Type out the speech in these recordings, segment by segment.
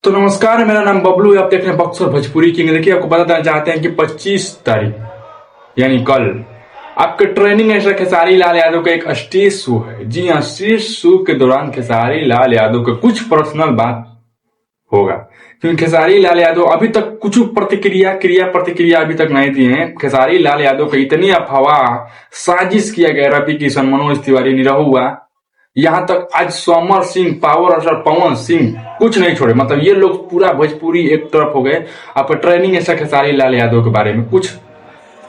तो नमस्कार, मेरा नाम बबलू है। आप देख रहे हैं बक्सर भोजपुरी किंग। देखिए, आपको बताना चाहते हैं कि 25 तारीख यानी कल आपके ट्रेनिंग मास्टर खेसारी लाल यादव का एक स्टेज शो है। जी हाँ, स्टेज शो के दौरान खेसारी लाल यादव का कुछ पर्सनल बात होगा, क्योंकि खेसारी लाल यादव अभी तक कुछ प्रतिक्रिया अभी तक नहीं दिए हैं। खेसारी लाल यादव को इतनी अफवाह साजिश किया गया, रवि किशन, मनोज तिवारी, निरहुआ, यहाँ तक आज समर सिंह, पावर स्टार पवन सिंह कुछ नहीं छोड़े। मतलब ये लोग पूरा भोजपुरी एक तरफ हो गए। आप ट्रेनिंग ऐसा खेसारी लाल यादव के बारे में कुछ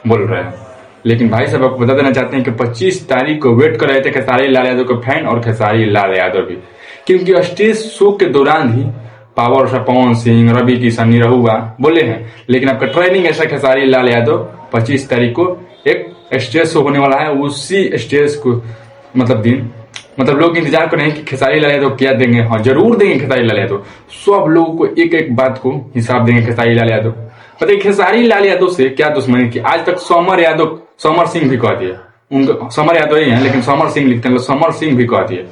बोल रहे हैं। लेकिन भाई साहब, आपको बता देना चाहते हैं कि 25 तारीख को वेट कर रहे थे खेसारी लाल यादव के फैन और खेसारी लाल यादव भी, क्योंकि स्टेज शो के दौरान ही पावर स्टार पवन सिंह, रवि किशन, निरहुआ बोले हैं। लेकिन आपका ट्रेनिंग ऐसा खेसारी लाल यादव 25 तारीख को एक स्टेज शो होने वाला है। उसी स्टेज को मतलब लोग इंतजार कर रहे हैं कि खेसारी लाल यादव क्या देंगे। हाँ, जरूर देंगे खेसारी लाल यादव। सब लोगों को एक एक बात को हिसाब देंगे खेसारी लाल यादव। बताइए, खेसारी लाल यादव से क्या दुश्मनी थी? आज तक समर सिंह भी कह दिया। उनका समर यादव ही है, लेकिन समर सिंह लिखते हैं, समर सिंह भी कह दिया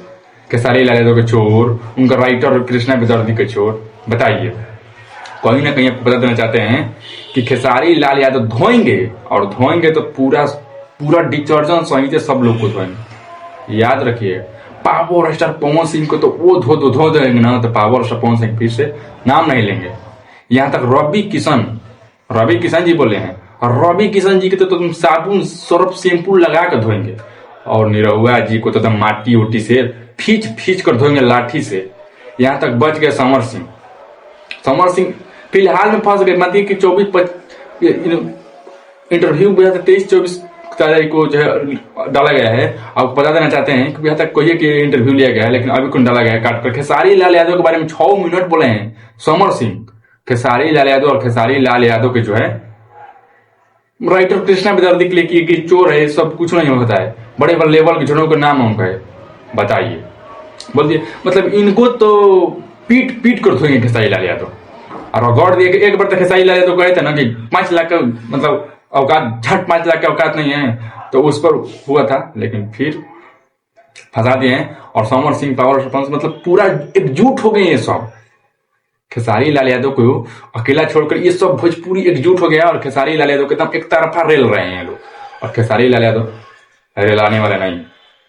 खेसारी लाल यादव के चोर, उनका राइटर कृष्णा बेदर्दी के चोर। बताइए, कहीं ना कहीं आपको बता देना चाहते हैं कि खेसारी लाल यादव धोएंगे, और धोएंगे तो पूरा डिटर्जेंट सही से सब लोग को धोएंगे। याद रखिए, पावर स्टार पवन सिंह को तो वो धो देंगे ना, तो पावर स्टार पवन सिंह फिर से नाम नहीं लेंगे। यहां तक रवि किशन जी बोले हैं, और रवि किशन जी के तो तुम साबुन, सर्फ, शैम्पू लगा कर धोएंगे। और निरहुआ जी को तो तुम माटी उटी से फींच कर धोएंगे, लाठी से। यहां तक बच गए समर सिंह फिलहाल में फंस गए। मतलब कि 24 इंटरव्यू 23-24 तारीख को जो है डाला गया है। आपको बता देना चाहते हैं कि यहाँ तक कोई कि इंटरव्यू लिया गया है, लेकिन अभी कौन डाला गया है काट कर। खेसारी लाल यादव के बारे में 6 मिनट बोले हैं समर सिंह। खेसारी लाल यादव और खेसारी लाल यादव के जो है राइटर कृष्णा बेदर्दी के लिए कि चोर है, सब कुछ नहीं होता है। बड़े बड़े लेवल के झोड़ों का नाम उनका है। बताइए, बोलिए, मतलब इनको तो पीट कर धोएंगे खेसारी लाल यादव। और गौर दिए एक बार तो खेसारी लाल यादव कहे थे ना कि 5 लाख का मतलब औकात, झट 5 लाख के औकात नहीं है, तो उस पर हुआ था। लेकिन फिर फंसा दिए हैं। और समर सिंह, पावर सरपंच, मतलब पूरा एकजुट हो गए ये सब। खेसारी लाल यादव को अकेला छोड़कर ये सब भोजपुरी एकजुट हो गया, और खेसारी लाल यादव के एकदम एक तरफा रेल रहे हैं लोग। और खेसारी लाल यादव रेलाने वाले नहीं,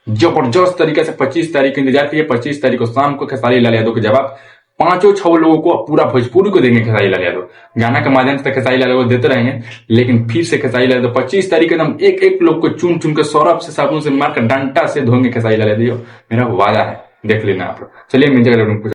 जबरदस्त तरीके से 25 तारीख का इंतजार किए। 25 तारीख को शाम को खेसारी लाल यादव के जवाब 5-6 लोगों को पूरा भोजपुरी को देंगे खेसारी लाल यादव। गाना के माध्यम से खेसारी लाल यादव देते रहेंगे, लेकिन फिर से खेसारी लाल यादव 25 तारीख को एकदम एक लोग को चुन के सौरभ से, साबुन से मारकर, डंडा से धोएंगे खेसारी लाल यादव। मेरा वादा है, देख लेना आप। चलिए मिलते हैं।